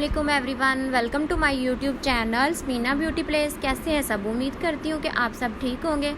अस्सलामुअलैकुम everyone, welcome to my YouTube channel Meena beauty place. कैसे हैं सब? उम्मीद करती हूँ कि आप सब ठीक होंगे।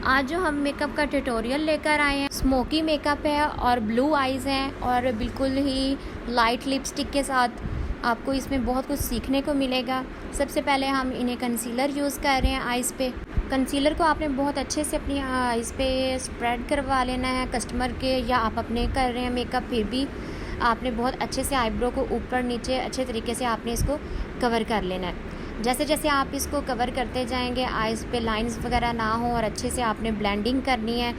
आज जो हम मेकअप का ट्यूटोरियल लेकर आए हैं, स्मोकी मेकअप है और ब्लू आइज़ हैं और बिल्कुल ही लाइट लिपस्टिक के साथ आपको इसमें बहुत कुछ सीखने को मिलेगा। सबसे पहले हम इन्हें कंसीलर यूज़ कर रहे हैं आइज़ पे। कंसीलर को आपने बहुत अच्छे से अपनी आइज़ पे स्प्रेड करवा लेना है। कस्टमर के या आप अपने कर रहे हैं मेकअप, फिर भी आपने बहुत अच्छे से आईब्रो को ऊपर नीचे अच्छे तरीके से आपने इसको कवर कर लेना है। जैसे जैसे आप इसको कवर करते जाएंगे, आइज़ पे लाइंस वगैरह ना हो और अच्छे से आपने ब्लेंडिंग करनी है,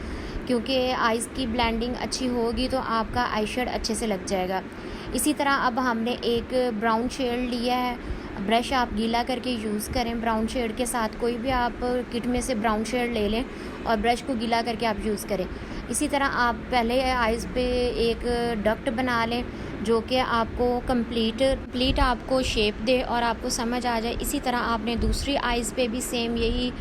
क्योंकि आइज़ की ब्लेंडिंग अच्छी होगी तो आपका आई शेड अच्छे से लग जाएगा। इसी तरह अब हमने एक ब्राउन शेड लिया है। ब्रश आप गीला करके यूज़ करें ब्राउन शेड के साथ। कोई भी आप किट में से ब्राउन शेड ले लें और ब्रश को गीला करके आप यूज़ करें। इसी तरह आप पहले आइज़ पे एक डक्ट बना लें जो कि आपको कंप्लीट आपको शेप दे और आपको समझ आ जाए। इसी तरह आपने दूसरी आइज़ पे भी सेम यही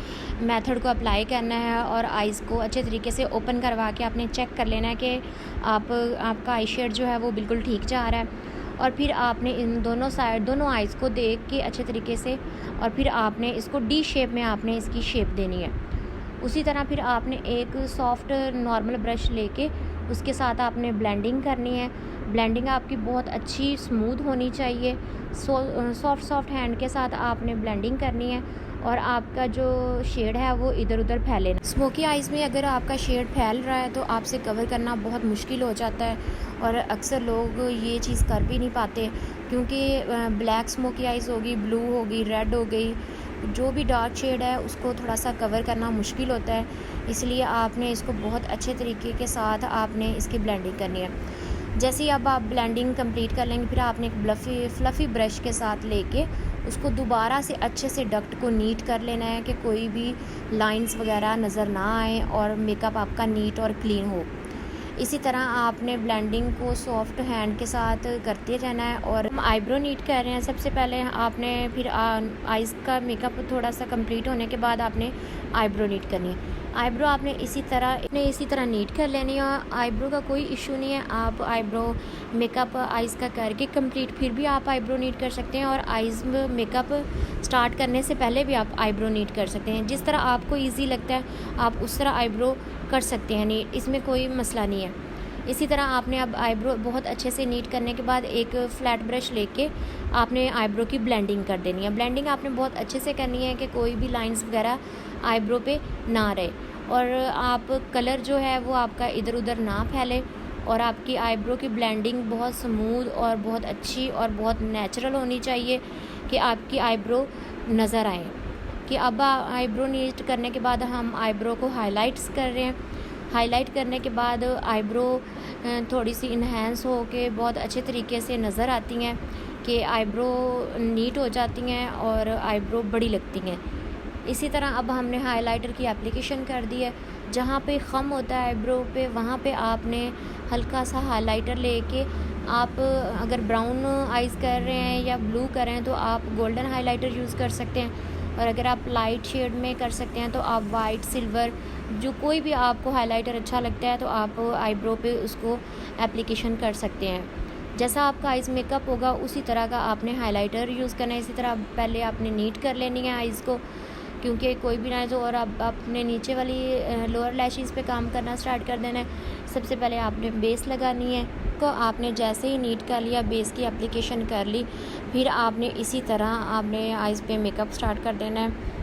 मेथड को अप्लाई करना है और आइज़ को अच्छे तरीके से ओपन करवा के आपने चेक कर लेना है कि आपका आई शेड जो है वो बिल्कुल ठीक जा रहा है। और फिर आपने इन दोनों आइज़ को देख के अच्छे तरीके से और फिर आपने इसको डी शेप में आपने इसकी शेप देनी है। उसी तरह फिर आपने एक सॉफ्ट नॉर्मल ब्रश लेके उसके साथ आपने ब्लेंडिंग करनी है। ब्लेंडिंग आपकी बहुत अच्छी स्मूथ होनी चाहिए। सॉफ्ट हैंड के साथ आपने ब्लेंडिंग करनी है और आपका जो शेड है वो इधर उधर फैले ना। स्मोकी आइज़ में अगर आपका शेड फैल रहा है तो आपसे कवर करना बहुत मुश्किल हो जाता है और अक्सर लोग ये चीज़ कर भी नहीं पाते, क्योंकि ब्लैक स्मोकी आइज़ होगी, ब्लू होगी, रेड हो गई, जो भी डार्क शेड है उसको थोड़ा सा कवर करना मुश्किल होता है। इसलिए आपने इसको बहुत अच्छे तरीके के साथ आपने इसकी ब्लेंडिंग करनी है। जैसे ही अब आप ब्लेंडिंग कंप्लीट कर लेंगे, फिर आपने एक फ्लफ़ी ब्रश के साथ लेके उसको दोबारा से अच्छे से डक्ट को नीट कर लेना है कि कोई भी लाइंस वगैरह नज़र ना आए और मेकअप आपका नीट और क्लीन हो। इसी तरह आपने ब्लेंडिंग को सॉफ्ट हैंड के साथ करते रहना है। और हम आईब्रो नीट कर रहे हैं। सबसे पहले आपने फिर आइज़ का मेकअप थोड़ा सा कंप्लीट होने के बाद आपने आईब्रो नीट करनी है। आईब्रो आपने इसी तरह नीट कर लेनी है। आईब्रो का कोई इशू नहीं है, आप आईब्रो मेकअप आइज़ का करके कंप्लीट फिर भी आप आईब्रो नीट कर सकते हैं और आइज़ मेकअप स्टार्ट करने से पहले भी आप आईब्रो नीट कर सकते हैं। जिस तरह आपको ईजी लगता है आप उस तरह आईब्रो कर सकते हैं नीट, इसमें कोई मसला नहीं है। इसी तरह आपने अब आईब्रो बहुत अच्छे से नीट करने के बाद एक फ्लैट ब्रश लेके आपने आईब्रो की ब्लेंडिंग कर देनी है। ब्लेंडिंग आपने बहुत अच्छे से करनी है कि कोई भी लाइंस वगैरह आईब्रो पे ना रहे और आप कलर जो है वो आपका इधर उधर ना फैले और आपकी आईब्रो की ब्लेंडिंग बहुत स्मूथ और बहुत अच्छी और बहुत नेचुरल होनी चाहिए कि आपकी आईब्रो नज़र आए। कि अब आईब्रो नीट करने के बाद हम आईब्रो को हाइलाइट्स कर रहे हैं। हाईलाइट करने के बाद आईब्रो थोड़ी सी इन्हेंस हो के बहुत अच्छे तरीके से नज़र आती हैं कि आईब्रो नीट हो जाती हैं और आईब्रो बड़ी लगती हैं। इसी तरह अब हमने हाइलाइटर की एप्लीकेशन कर दी है। जहाँ पे ख़म होता है आईब्रो पे, वहाँ पे आपने हल्का सा हाइलाइटर लेके आप अगर ब्राउन आइज़ कर रहे हैं या ब्लू कर रहे हैं तो आप गोल्डन हाइलाइटर यूज़ कर सकते हैं और अगर आप लाइट शेड में कर सकते हैं तो आप वाइट, सिल्वर, जो कोई भी आपको हाइलाइटर अच्छा लगता है तो आप आईब्रो पे उसको एप्लीकेशन कर सकते हैं। जैसा आपका आइज़ मेकअप होगा उसी तरह का आपने हाइलाइटर यूज़ करना है। इसी तरह पहले आपने नीट कर लेनी है आइज़ को, क्योंकि कोई भी ना जो, और अब आपने नीचे वाली लोअर लैशेज़ पे काम करना स्टार्ट कर देना है। सबसे पहले आपने बेस लगानी है को आपने जैसे ही नीट कर लिया, बेस की एप्लीकेशन कर ली, फिर आपने इसी तरह आपने आइज़ पे मेकअप स्टार्ट कर देना है।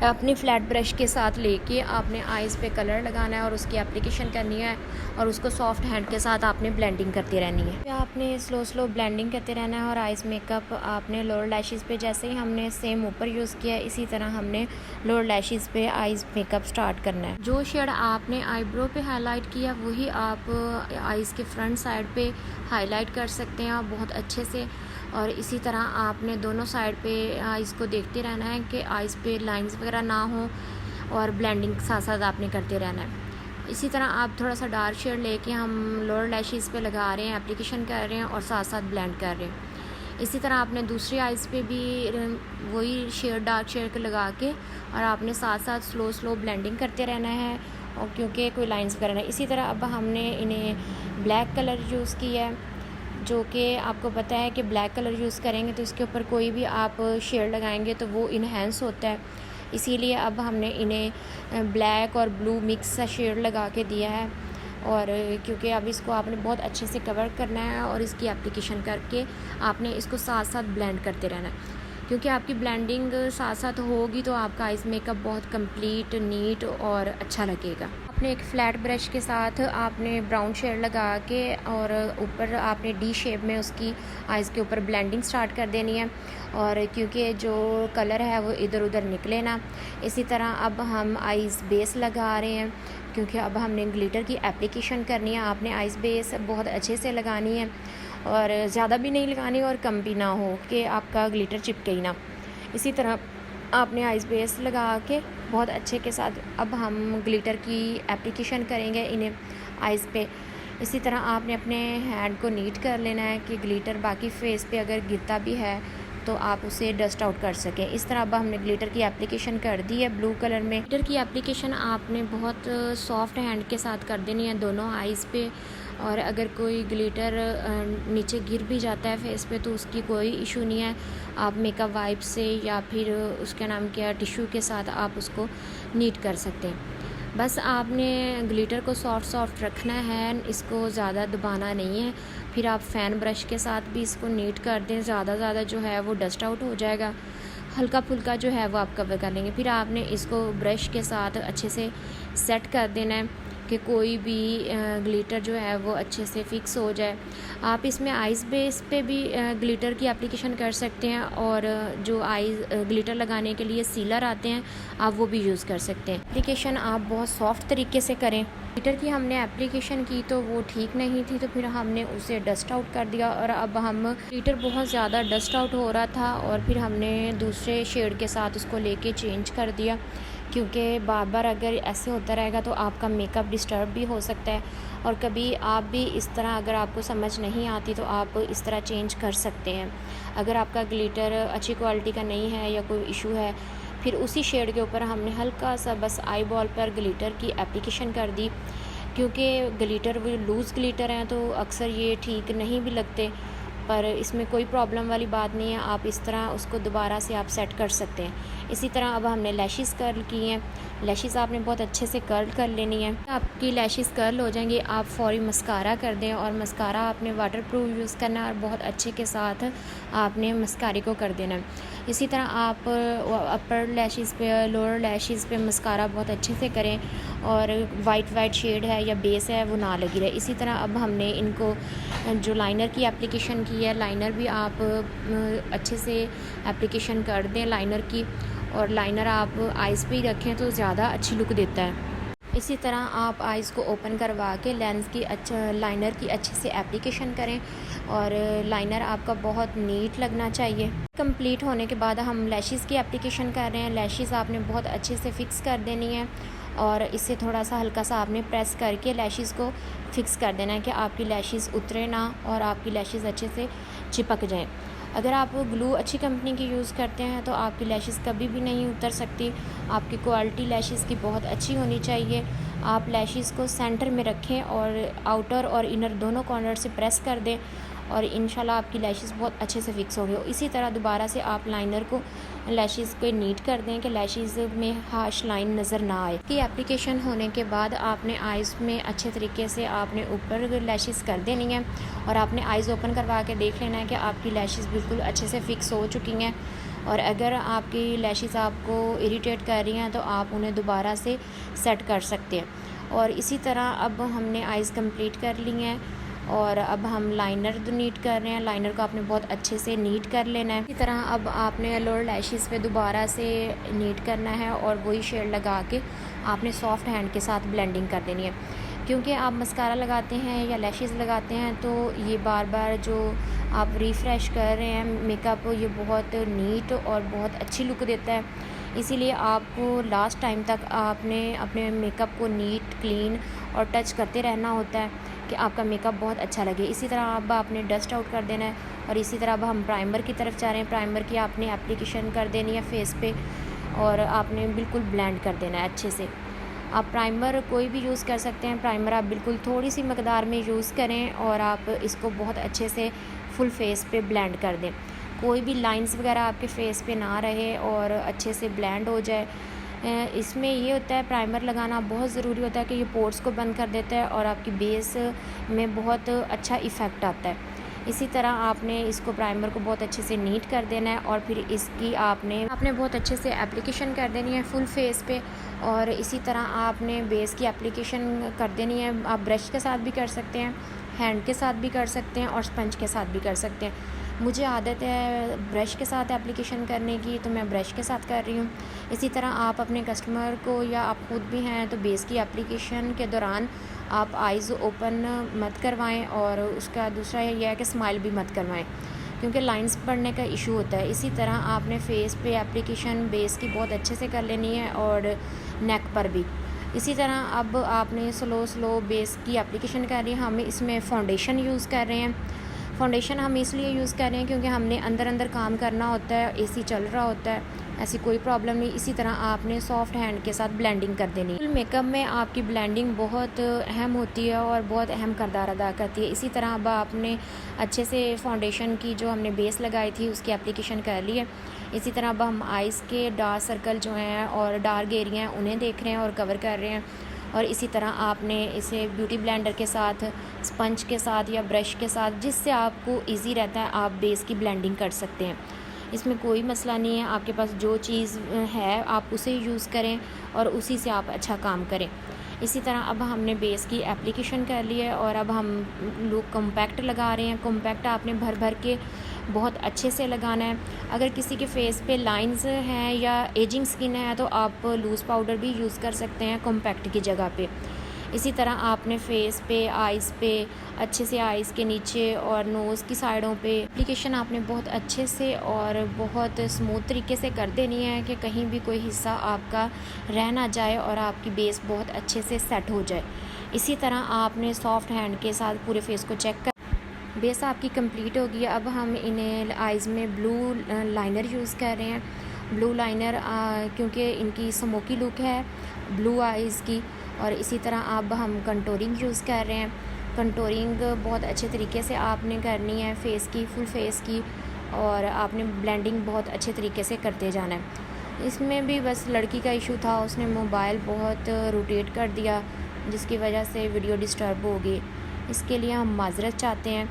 अपनी फ्लैट ब्रश के साथ लेके आपने आइज़ पे कलर लगाना है और उसकी एप्लीकेशन करनी है और उसको सॉफ्ट हैंड के साथ आपने ब्लेंडिंग करती रहनी है। आपने स्लो ब्लेंडिंग करते रहना है और आइज़ मेकअप आपने लोअर लैशेज़ पे जैसे ही हमने सेम ऊपर यूज़ किया इसी तरह हमने लोअर लैशेज़ पे आइज़ मेकअप स्टार्ट करना है। जो शेड आपने आईब्रो पे हाईलाइट किया वही आप आइज़ के फ्रंट साइड पे हाईलाइट कर सकते हैं और बहुत अच्छे से। और इसी तरह आपने दोनों साइड पे आइज़ को देखते रहना है कि आइज़ पे लाइंस वगैरह ना हो और ब्लेंडिंग साथ साथ आपने करते रहना है। इसी तरह आप थोड़ा सा डार्क शेड लेके हम लोअर लैशेज़ पे लगा रहे हैं, एप्लीकेशन कर रहे हैं और साथ साथ ब्लेंड कर रहे हैं। इसी तरह आपने दूसरी आइज़ पे भी वही शेड डार्क शेड लगा के और आपने साथ साथ स्लो ब्लेंडिंग करते रहना है और क्योंकि कोई लाइंस वगैरह नहीं। इसी तरह अब हमने इन्हें ब्लैक कलर यूज़ किया है। जो कि आपको पता है कि ब्लैक कलर यूज़ करेंगे तो इसके ऊपर कोई भी आप शेड लगाएंगे तो वो इन्हेंस होता है। इसीलिए अब हमने इन्हें ब्लैक और ब्लू मिक्स सा शेड लगा के दिया है। और क्योंकि अब इसको आपने बहुत अच्छे से कवर करना है और इसकी एप्लीकेशन करके आपने इसको साथ साथ ब्लेंड करते रहना है, क्योंकि आपकी ब्लेंडिंग साथ साथ होगी तो आपका आइस मेकअप बहुत कंप्लीट, नीट और अच्छा लगेगा। आपने एक फ्लैट ब्रश के साथ आपने ब्राउन शेड लगा के और ऊपर आपने डी शेप में उसकी आइज़ के ऊपर ब्लेंडिंग स्टार्ट कर देनी है। और क्योंकि जो कलर है वो इधर उधर निकले ना, इसी तरह अब हम आइज़ बेस लगा रहे हैं, क्योंकि अब हमने ग्लिटर की एप्लीकेशन करनी है। आपने आइस बेस बहुत अच्छे से लगानी है और ज़्यादा भी नहीं लगानी और कम भी ना हो कि आपका ग्लिटर चिपके ही ना। इसी तरह आपने आइस बेस लगा के बहुत अच्छे के साथ अब हम ग्लिटर की एप्लीकेशन करेंगे इन्हें आइस पे। इसी तरह आपने अपने हैंड को नीट कर लेना है कि ग्लिटर बाकी फेस पे अगर गिरता भी है तो आप उसे डस्ट आउट कर सकें। इस तरह अब हमने ग्लिटर की एप्लीकेशन कर दी है ब्लू कलर में। ग्लिटर की एप्लीकेशन आपने बहुत सॉफ्ट हैंड के साथ कर देनी है दोनों आइज़ पे। और अगर कोई ग्लिटर नीचे गिर भी जाता है फेस पे तो उसकी कोई इशू नहीं है, आप मेकअप वाइप से या फिर उसका नाम क्या टिश्यू के साथ आप उसको नीट कर सकते हैं। बस आपने ग्लिटर को सॉफ्ट रखना है, इसको ज़्यादा दबाना नहीं है। फिर आप फ़ैन ब्रश के साथ भी इसको नीट कर दें, ज़्यादा जो है वो डस्ट आउट हो जाएगा, हल्का फुल्का जो है वो आप कवर कर लेंगे। फिर आपने इसको ब्रश के साथ अच्छे से सेट कर देना है कि कोई भी ग्लिटर जो है वो अच्छे से फिक्स हो जाए। आप इसमें आइस बेस पे भी ग्लिटर की एप्लीकेशन कर सकते हैं और जो आइस ग्लिटर लगाने के लिए सीलर आते हैं आप वो भी यूज़ कर सकते हैं। एप्लीकेशन आप बहुत सॉफ्ट तरीके से करें। ग्लिटर की हमने एप्लीकेशन की तो वो ठीक नहीं थी तो फिर हमने उसे डस्ट आउट कर दिया और अब हम ग्लिटर बहुत ज़्यादा डस्ट आउट हो रहा था और फिर हमने दूसरे शेड के साथ उसको लेके चेंज कर दिया, क्योंकि बार बार अगर ऐसे होता रहेगा तो आपका मेकअप डिस्टर्ब भी हो सकता है। और कभी आप भी इस तरह अगर आपको समझ नहीं आती तो आप इस तरह चेंज कर सकते हैं। अगर आपका ग्लिटर अच्छी क्वालिटी का नहीं है या कोई इशू है, फिर उसी शेड के ऊपर हमने हल्का सा बस आई बॉल पर ग्लिटर की एप्लीकेशन कर दी, क्योंकि ग्लिटर वो लूज़ ग्लिटर हैं तो अक्सर ये ठीक नहीं भी लगते, पर इसमें कोई प्रॉब्लम वाली बात नहीं है। आप इस तरह उसको दोबारा से आप सेट कर सकते हैं। इसी तरह अब हमने लैशेस कर्ल की हैं। लैशेस आपने बहुत अच्छे से कर्ल कर लेनी है। आपकी लैशेस कर्ल हो जाएंगी, आप फौरी मस्कारा कर दें और मस्कारा आपने वाटरप्रूफ यूज़ करना है और बहुत अच्छे के साथ आपने मस्कारे को कर देना है। इसी तरह आप अपर लैशेस पे, लोअर लैशेस पे मस्कारा बहुत अच्छे से करें और वाइट शेड है या बेस है वो ना लगी रहे। इसी तरह अब हमने इनको जो लाइनर की एप्लीकेशन की है, लाइनर भी आप अच्छे से एप्लीकेशन कर दें लाइनर की, और लाइनर आप आइज़ पे ही रखें तो ज़्यादा अच्छी लुक देता है। इसी तरह आप आइज़ को ओपन करवा के लेंस की लाइनर की अच्छे से एप्लीकेशन करें और लाइनर आपका बहुत नीट लगना चाहिए। कंप्लीट होने के बाद हम लैशेस की एप्लीकेशन कर रहे हैं। लैशेस आपने बहुत अच्छे से फिक्स कर देनी है और इससे थोड़ा सा हल्का सा आपने प्रेस करके लैशेस को फिक्स कर देना है कि आपकी लैशेस उतरे ना और आपकी लैशेस अच्छे से चिपक जाएं। अगर आप ग्लू अच्छी कंपनी की यूज़ करते हैं तो आपकी लैशेस कभी भी नहीं उतर सकती। आपकी क्वालिटी लैशेस की बहुत अच्छी होनी चाहिए। आप लैशेस को सेंटर में रखें और आउटर और इनर दोनों कॉर्नर से प्रेस कर दें और इंशाल्लाह आपकी लैशेस बहुत अच्छे से फिक्स होंगे। इसी तरह दोबारा से आप लाइनर को लैशेस को नीट कर दें कि लैशेस में हार्श लाइन नज़र ना आए। की एप्लीकेशन होने के बाद आपने आइज़ में अच्छे तरीके से आपने ऊपर लैशेस कर देनी है और आपने आइज़ ओपन करवा के देख लेना है कि आपकी लैशेस बिल्कुल अच्छे से फिक्स हो चुकी हैं। और अगर आपकी लैशेस आपको इरिटेट कर रही हैं तो आप उन्हें दोबारा से सेट कर सकते हैं। और इसी तरह अब हमने आइज़ कंप्लीट कर ली हैं और अब हम लाइनर नीट कर रहे हैं। लाइनर को आपने बहुत अच्छे से नीट कर लेना है। इसी तरह अब आपने लोअर लैशेस पे दोबारा से नीट करना है और वही शेड लगा के आपने सॉफ्ट हैंड के साथ ब्लेंडिंग कर देनी है। क्योंकि आप मस्कारा लगाते हैं या लैशेस लगाते हैं तो ये बार बार जो आप रिफ़्रेश कर रहे हैं मेकअप, ये बहुत नीट और बहुत अच्छी लुक देता है। इसीलिए आपको लास्ट टाइम तक आपने अपने मेकअप को नीट, क्लीन और टच करते रहना होता है कि आपका मेकअप बहुत अच्छा लगे। इसी तरह अब आपने डस्ट आउट कर देना है और इसी तरह अब हम प्राइमर की तरफ जा रहे हैं। प्राइमर की आपने एप्लीकेशन कर देनी है फेस पे और आपने बिल्कुल ब्लेंड कर देना है अच्छे से। आप प्राइमर कोई भी यूज़ कर सकते हैं। प्राइमर आप बिल्कुल थोड़ी सी मकदार में यूज़ करें और आप इसको बहुत अच्छे से फुल फेस पे ब्लेंड कर दें। कोई भी लाइंस वगैरह आपके फेस पे ना रहे और अच्छे से ब्लेंड हो जाए। इसमें ये होता है, प्राइमर लगाना बहुत ज़रूरी होता है कि ये पोर्स को बंद कर देता है और आपकी बेस में बहुत अच्छा इफ़ेक्ट आता है। इसी तरह आपने इसको प्राइमर को बहुत अच्छे से नीट कर देना है और फिर इसकी आपने बहुत अच्छे से एप्लीकेशन कर देनी है फुल फेस पे। और इसी तरह आपने बेस की एप्लीकेशन कर देनी है। आप ब्रश के साथ भी कर सकते हैं, हैंड के साथ भी कर सकते हैं और स्पंज के साथ भी कर सकते हैं। मुझे आदत है ब्रश के साथ एप्लीकेशन करने की, तो मैं ब्रश के साथ कर रही हूँ। इसी तरह आप अपने कस्टमर को या आप खुद भी हैं तो बेस की एप्लीकेशन के दौरान आप आइज़ ओपन मत करवाएं और उसका दूसरा यह है कि स्माइल भी मत करवाएं, क्योंकि लाइंस पड़ने का इशू होता है। इसी तरह आपने फेस पे एप्लीकेशन बेस की बहुत अच्छे से कर लेनी है और नेक पर भी। इसी तरह अब आपने स्लो बेस की एप्लीकेशन कर रही है। हम इसमें फाउंडेशन यूज़ कर रहे हैं। फाउंडेशन हम इसलिए यूज़ कर रहे हैं क्योंकि हमने अंदर काम करना होता है, एसी चल रहा होता है, ऐसी कोई प्रॉब्लम नहीं। इसी तरह आपने सॉफ्ट हैंड के साथ ब्लेंडिंग कर देनी है। फुल मेकअप में आपकी ब्लेंडिंग बहुत अहम होती है और बहुत अहम किरदार अदा करती है। इसी तरह अब आपने अच्छे से फाउंडेशन की जो हमने बेस लगाई थी उसकी एप्लीकेशन कर ली है। इसी तरह अब हम आइज़ के डार्क सर्कल जो हैं और डार्क एरिया हैं उन्हें देख रहे हैं और कवर कर रहे हैं। और इसी तरह आपने इसे ब्यूटी ब्लेंडर के साथ, स्पंज के साथ या ब्रश के साथ, जिससे आपको इजी रहता है, आप बेस की ब्लेंडिंग कर सकते हैं। इसमें कोई मसला नहीं है। आपके पास जो चीज़ है आप उसे यूज़ करें और उसी से आप अच्छा काम करें। इसी तरह अब हमने बेस की एप्लीकेशन कर ली है और अब हम लोग कॉम्पैक्ट लगा रहे हैं। कॉम्पैक्ट आपने भर के बहुत अच्छे से लगाना है। अगर किसी के फेस पे लाइंस हैं या एजिंग स्किन है तो आप लूज़ पाउडर भी यूज़ कर सकते हैं कॉम्पैक्ट की जगह पे। इसी तरह आपने फेस पे, आइज़ पे अच्छे से, आइज़ के नीचे और नोज़ की साइडों पे एप्लीकेशन आपने बहुत अच्छे से और बहुत स्मूथ तरीके से कर देनी है कि कहीं भी कोई हिस्सा आपका रह ना जाए और आपकी बेस बहुत अच्छे से सेट हो जाए। इसी तरह आपने सॉफ्ट हैंड के साथ पूरे फेस को चेक कर, बेस आपकी कंप्लीट होगी। अब हम इन्हें आइज़ में ब्लू लाइनर यूज़ कर रहे हैं। ब्लू लाइनर क्योंकि इनकी स्मोकी लुक है ब्लू आइज़ की। और इसी तरह अब हम कंटूरिंग यूज़ कर रहे हैं। कंटूरिंग बहुत अच्छे तरीके से आपने करनी है फेस की, फुल फेस की, और आपने ब्लेंडिंग बहुत अच्छे तरीके से करते जाना है। इसमें भी बस लड़की का इशू था, उसने मोबाइल बहुत रोटेट कर दिया जिसकी वजह से वीडियो डिस्टर्ब हो गई। इसके लिए हम माजरत चाहते हैं।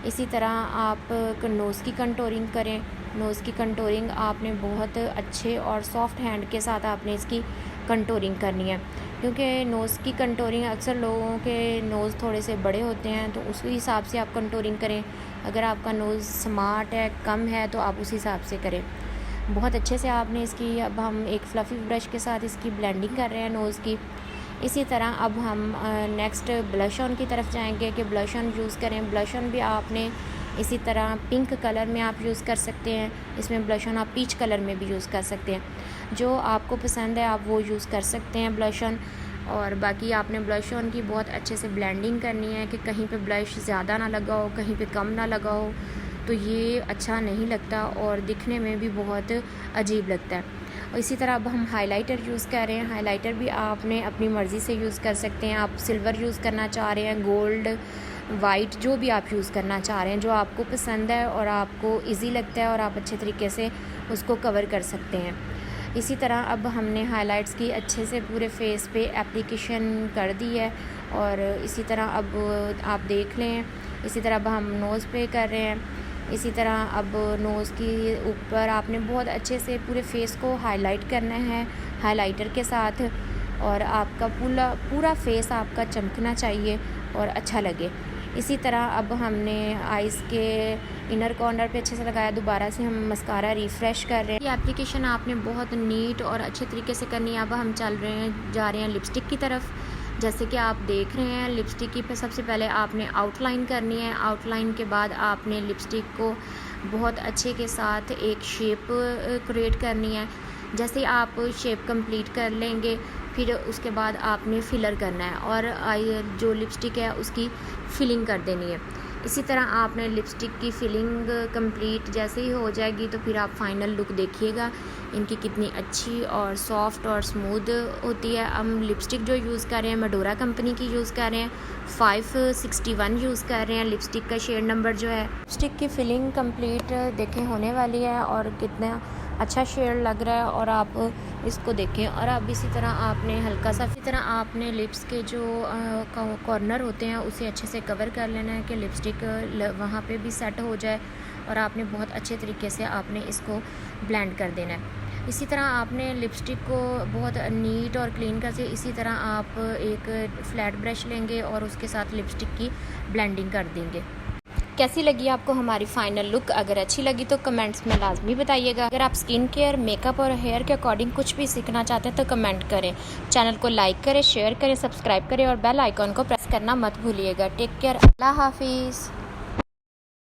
इसी तरह आप नोज़ की कंटूरिंग करें। नोज़ की कंटूरिंग आपने बहुत अच्छे और सॉफ्ट हैंड के साथ आपने इसकी कंटूरिंग करनी है, क्योंकि नोज़ की कंटूरिंग अक्सर लोगों के नोज़ थोड़े से बड़े होते हैं तो उसी हिसाब से आप कंटूरिंग करें। अगर आपका नोज़ स्मार्ट है, कम है, तो आप उस हिसाब से करें। बहुत अच्छे से आपने इसकी, अब हम एक फ्लफ़ी ब्रश के साथ इसकी ब्लेंडिंग कर रहे हैं नोज़ की। इसी तरह अब हम नेक्स्ट ब्लश ऑन की तरफ जाएंगे कि ब्लश ऑन यूज़ करें। ब्लश ऑन भी आपने इसी तरह पिंक कलर में आप यूज़ कर सकते हैं। इसमें ब्लश ऑन आप पीच कलर में भी यूज़ कर सकते हैं। जो आपको पसंद है आप वो यूज़ कर सकते हैं ब्लश ऑन। और बाकी आपने ब्लश ऑन की बहुत अच्छे से ब्लेंडिंग करनी है कि कहीं पे ब्लश ज़्यादा ना लगा हो, कहीं पे कम ना लगा हो, तो ये अच्छा नहीं लगता और दिखने में भी बहुत अजीब लगता है। और इसी तरह अब हम हाइलाइटर यूज़ कर रहे हैं। हाइलाइटर भी आपने अपनी मर्ज़ी से यूज़ कर सकते हैं। आप सिल्वर यूज़ करना चाह रहे हैं, गोल्ड, वाइट, जो भी आप यूज़ करना चाह रहे हैं, जो आपको पसंद है और आपको इजी लगता है और आप अच्छे तरीके से उसको कवर कर सकते हैं। इसी तरह अब हमने हाइलाइट्स की अच्छे से पूरे फेस पे एप्लीकेशन कर दी है। और इसी तरह अब आप देख लें, इसी तरह अब हम नोज़ पे कर रहे हैं। इसी तरह अब नोज़ की ऊपर आपने बहुत अच्छे से पूरे फेस को हाईलाइट करना है हाइलाइटर के साथ, और आपका पूरा फेस आपका चमकना चाहिए और अच्छा लगे। इसी तरह अब हमने आइज़ के इनर कॉर्नर पे अच्छे से लगाया। दोबारा से हम मस्कारा रिफ़्रेश कर रहे हैं। ये एप्लीकेशन आपने बहुत नीट और अच्छे तरीके से करनी है। अब हम जा रहे हैं लिपस्टिक की तरफ। जैसे कि आप देख रहे हैं, लिपस्टिक की पे सबसे पहले आपने आउटलाइन करनी है। आउटलाइन के बाद आपने लिपस्टिक को बहुत अच्छे के साथ एक शेप क्रिएट करनी है। जैसे ही आप शेप कंप्लीट कर लेंगे फिर उसके बाद आपने फिलर करना है और जो लिपस्टिक है उसकी फिलिंग कर देनी है। इसी तरह आपने लिपस्टिक की फिलिंग कंप्लीट जैसे ही हो जाएगी तो फिर आप फाइनल लुक देखिएगा इनकी कितनी अच्छी और सॉफ्ट और स्मूथ होती है। हम लिपस्टिक जो यूज़ कर रहे हैं मेडोरा कंपनी की यूज़ कर रहे हैं, 561 यूज़ कर रहे हैं लिपस्टिक का शेड नंबर जो है। लिपस्टिक की फिलिंग कंप्लीट देखें होने वाली है और कितना अच्छा शेड लग रहा है, और आप इसको देखें। और अब इसी तरह आपने हल्का सा, इसी तरह आपने लिप्स के जो कॉर्नर होते हैं उसे अच्छे से कवर कर लेना है कि लिपस्टिक वहाँ पे भी सेट हो जाए, और आपने बहुत अच्छे तरीके से आपने इसको ब्लेंड कर देना है। इसी तरह आपने लिपस्टिक को बहुत नीट और क्लीन करके इसी तरह आप एक फ्लैट ब्रश लेंगे और उसके साथ लिपस्टिक की ब्लेंडिंग कर देंगे। कैसी लगी आपको हमारी फाइनल लुक? अगर अच्छी लगी तो कमेंट्स में लाजमी बताइएगा। अगर आप स्किन केयर, मेकअप और हेयर के अकॉर्डिंग कुछ भी सीखना चाहते हैं तो कमेंट करें। चैनल को लाइक करें, शेयर करें, सब्सक्राइब करें और बेल आइकॉन को प्रेस करना मत भूलिएगा। टेक केयर, अल्लाह हाफिज़।